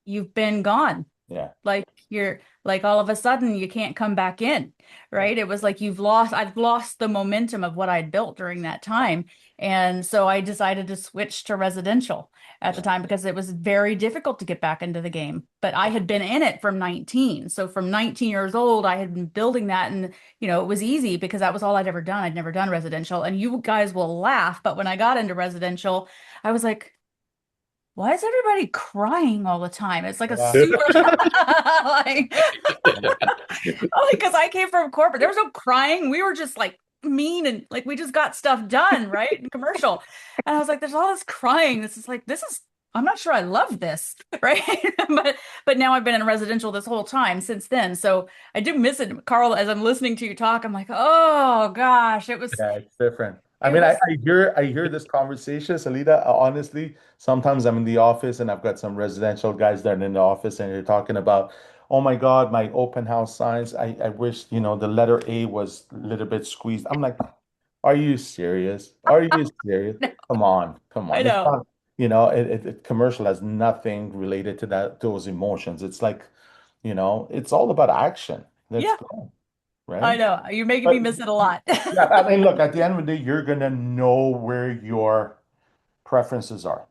"You've been gone." yeah. Like you're like all of a sudden you can't come back in, Yeah. right? It was like I've lost the momentum of what I'd built during that time. And so I decided to switch to residential at the Yeah. time because it was very difficult to get back into the game. But I had been in it from 19. So from 19 years old, I had been building that. And, it was easy because that was all I'd ever done. I'd never done residential. And you guys will laugh. But when I got into residential, I was like, why is everybody crying all the time? It's like a Yeah. super like, because I came from corporate. There was no crying. We were just like mean and like we just got stuff done, right? In commercial. And I was like, there's all this crying. I'm not sure I love this, right? But now I've been in residential this whole time since then. So I do miss it. Karl, as I'm listening to you talk, I'm like, oh gosh, Yeah, it's different. I it mean, was I hear this conversation, Salida. Honestly, sometimes I'm in the office and I've got some residential guys that are in the office and they're talking about, oh my God, my open house signs. I wish, the letter A was a little bit squeezed. I'm like, are you serious? Are you serious? Come on, come I on. It's know. not, commercial has nothing related to those emotions. It's like, it's all about action. Let's Yeah, go, I right? know. You're making me But miss it a lot. yeah, I mean, look, at the end of the day, you're gonna know where your preferences are.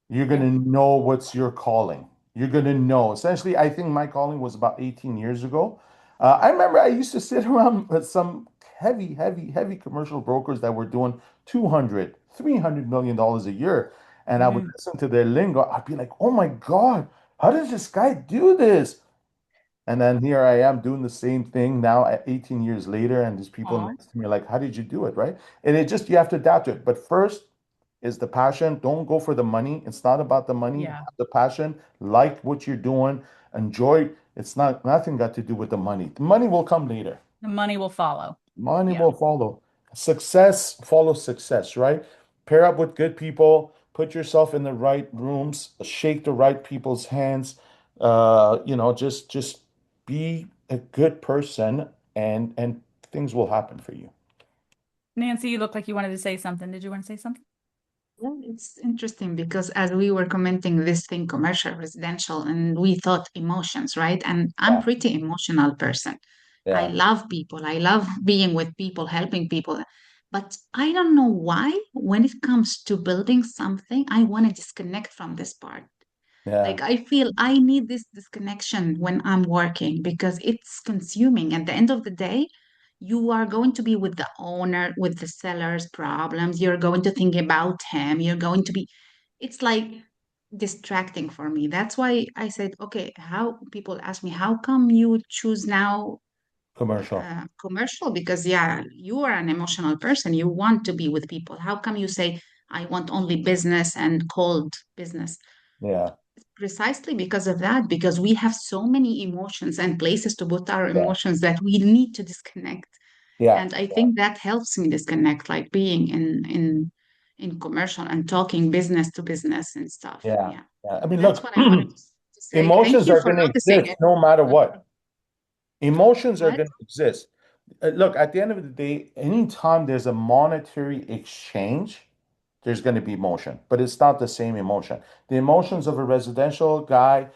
You're Yeah. gonna know what's your calling. You're gonna know. Essentially, I think my calling was about 18 years ago. I remember I used to sit around with some heavy, heavy, heavy commercial brokers that were doing 200, $300 million a year. And I would Mhm. listen to their lingo. I'd be like, oh my God, how does this guy do this? And then here I am doing the same thing now at 18 years later, and these people Aw. next to me are like, how did you do it? Right. And you have to adapt to it. But first is the passion. Don't go for the money. It's not about the money. Yeah. Have the passion, like what you're doing, enjoy. It's not nothing got to do with the money. The money will come later. The money will follow. Money Yeah. will follow. Success follows success, right? Pair up with good people, put yourself in the right rooms, shake the right people's hands. Just be a good person and things will happen for you. Nancy, you look like you wanted to say something. Did you want to say something? Well, it's interesting because as we were commenting this thing, commercial, residential, and we thought emotions, right? And I'm Yeah, pretty emotional person. I yeah, love people. I love being with people, helping people. But I don't know why, when it comes to building something, I want to disconnect from this part. yeah, Like I feel I need this disconnection when I'm working because it's consuming. At the end of the day, you are going to be with the owner, with the seller's problems. You're going to think about him. You're going to be, it's like distracting for me. That's why I said, okay, how people ask me, how come you choose now commercial. commercial? Because yeah, you are an emotional person. You want to be with people. How come you say, I want only business and cold business? Yeah, Precisely because of that, because we have so many emotions and places to put our yeah, emotions that we need to disconnect. yeah, And I think that helps me disconnect, like being in commercial and talking business to business and stuff. yeah, Yeah. yeah. I mean, That's look, what I wanted to say. Thank emotions you are for going to noticing exist it. no matter what. Emotions are What? going to exist. Look, at the end of the day, anytime there's a monetary exchange, there's going to be emotion, but it's not the same emotion. The emotions of a residential guy,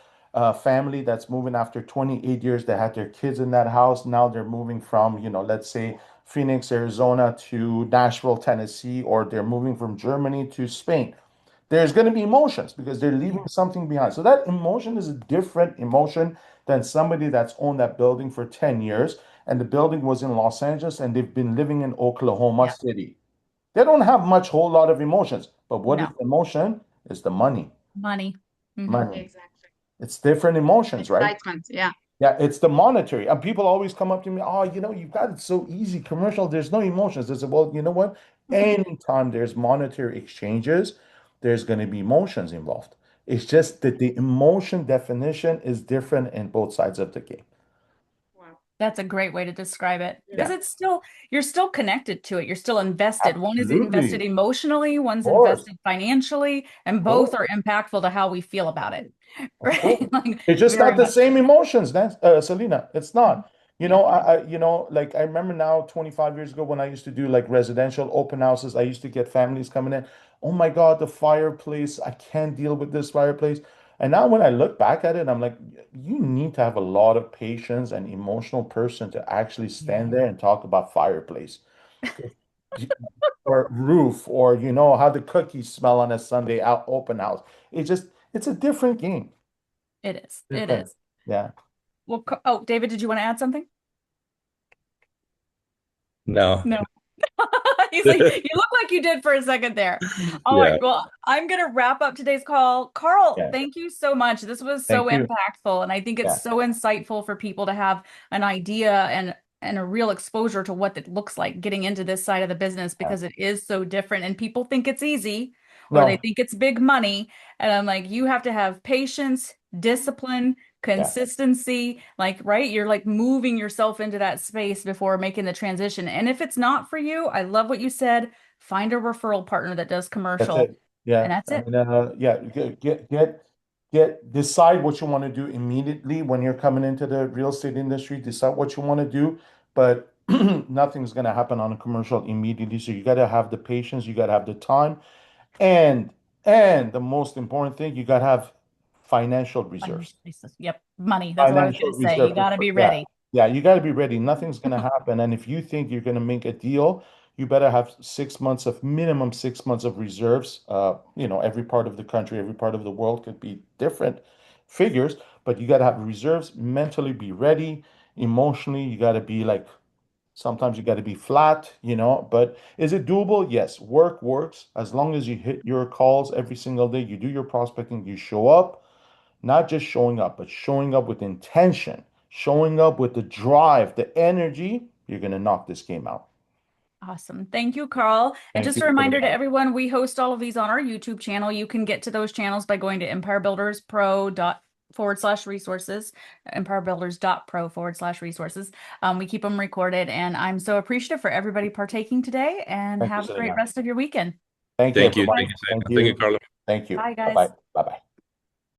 family that's moving after 28 years, they had their kids in that house. Now they're moving from, let's say Phoenix, Arizona to Nashville, Tennessee, or they're moving from Germany to Spain. There's going to be emotions because they're Yeah. leaving something behind. So that emotion is a different emotion than somebody that's owned that building for 10 years and the building was in Los Angeles and they've been living in Oklahoma Yeah. City. They don't have much whole lot of emotions. But what is No. emotion? Is the money. Money. Money. Exactly. It's different emotions, right? Excitement. Yeah. Yeah, it's the monetary. And people always come up to me, oh, you've got it so easy, commercial, there's no emotions. I said, well, you know what? Anytime there's monetary exchanges, there's going to be emotions involved. It's just that the emotion definition is different in both sides of the game. Wow. That's a great way to describe it because Yeah, you're still connected to it. You're still invested. One is absolutely. invested emotionally, one's Course, invested financially, and of both course. are impactful to how we feel about it. Of Right? course. Like It's just very not the much. same emotions, Selena. It's Mhm. not. Yeah. Like I remember now 25 years ago when I used to do like residential open houses, I used to get families coming in. Oh my God, the fireplace. I can't deal with this fireplace. And now when I look back at it, I'm like, you need to have a lot of patience and emotional person to actually Yeah. stand there and talk about fireplace or roof or how the cookies smell on a Sunday out open house. It's a different game. It is. It Different. is. Yeah. Well, oh, David, did you want to add something? No. No. He's like, you look like you did for a second there. All Yeah. right. Well, I'm going to wrap up today's call. Karl, Yeah. thank you so much. This was so Thank you. impactful. And I think it's Yeah. so insightful for people to have an idea and a real exposure to what it looks like getting into this side of the business Yeah. because it is so different and people think it's easy or they No. think it's big money. And I'm like, you have to have patience, discipline, Yeah. consistency, like, right? You're like moving yourself into that space before making the transition. And if it's not for you, I love what you said. Find a referral partner that does That's commercial, it. and Yeah. that's I it. mean, yeah, decide what you want to do immediately when you're coming into the real estate industry. Decide what you want to do, but nothing's going to happen on a commercial immediately. So you got to have the patience, you got to have the time, and the most important thing, you got to have financial reserves. Financial basis. Yep. Money. That's what I was Financial going to say. You reserve. got to be Yeah. ready. Yeah. You got to be ready. Nothing's going to happen. And if you think you're going to make a deal, you better have 6 months of minimum 6 months of reserves. Every part of the country, every part of the world could be different figures, but you got to have reserves, mentally be ready, emotionally, you got to be like, sometimes you got to be flat. But is it doable? Yes. Work works as long as you hit your calls every single day, you do your prospecting, you show up. Not just showing up, but showing up with intention, showing up with the drive, the energy, you're going to knock this game out. Awesome. Thank you, Karl. And Thank just you a for the reminder to time. everyone, we host all of these on our YouTube channel. You can get to those channels by going to empirebuilderspro.com/resources, empirebuilders.pro/resources. We keep them recorded, and I'm so appreciative for everybody partaking today, and Thank you, have a great Selena. rest of your weekend. Thank you, Thank you. Bye, everyone. Thank you, Thank Sayna. Thank you, you. Carlo. Thank you. bye, Bye bye. guys. Bye bye.